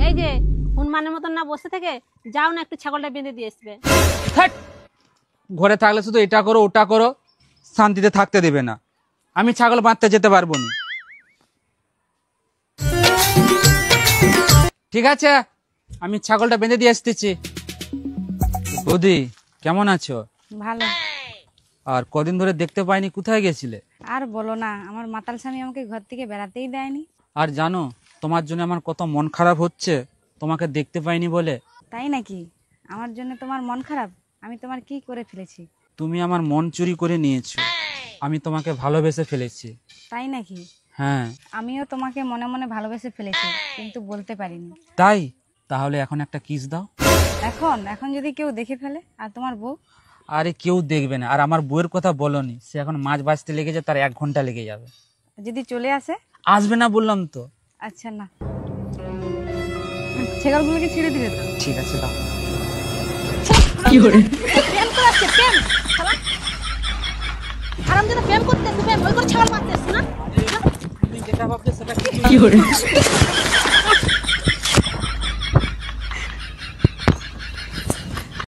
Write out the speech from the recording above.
এই যে হনুমানের মতন না বসে থেকে যাও না, একটু ছাগলটা বেঁধে দিয়ে আসবে। ধ্যাৎ, ঘরে থাকলে শুধু এটা করো ওটা করো, শান্তিতে থাকতে দেবে না। আমি ছাগল বাঁধতে যেতে পারবো না। ঠিক আছে, আমি ছাগলটা বেঁধে দিয়ে আসতেছি। বৌদি কেমন আছো? ভালো। আর কদিন ধরে দেখতে পাইনি, কোথায় গেছিলে? আর বলো না, আমার মাতাল স্বামী আমাকে ঘর থেকে বেড়াতেই দেয়নি। আর জানো, তোমার জন্য আমার কত মন খারাপ হচ্ছে, তোমাকে দেখতে পাইনি বলে। তাই নাকি? আমার জন্য তোমার মন খারাপ? আমি তোমার কি করে ফেলেছি? তুমি আমার মন চুরি করে নিয়েছো, আমি তোমাকে ভালোবেসে ফেলেছি। তাই নাকি? হ্যাঁ। আমিও তোমাকে মনে মনে ভালোবেসে ফেলেছি, কিন্তু বলতে পারিনি। তাই? তাহলে এখন একটা কিস দাও। এখন যদি কেউ দেখে ফেলে? আর তোমার বউ? আরে কেউ দেখবে না। আর আমার বউয়ের কথা বলনি, সে এখন মাছ বাজতে লেগেছে, তার 1 ঘন্টা লেগে যাবে। যদি চলে আসে? আসবে না বললাম তো। আচ্ছা না, ছেগলগুলোকে ছেড়ে দিলে তো। ঠিক আছে দাও। প্রেম করে আসছে, প্রেম শালা। আরাম যেন প্রেম করতে আসছে, প্রেম ওই করে ছাগল মারতে আসছে না। তুমি যেটা ভাবছো সেটা কি?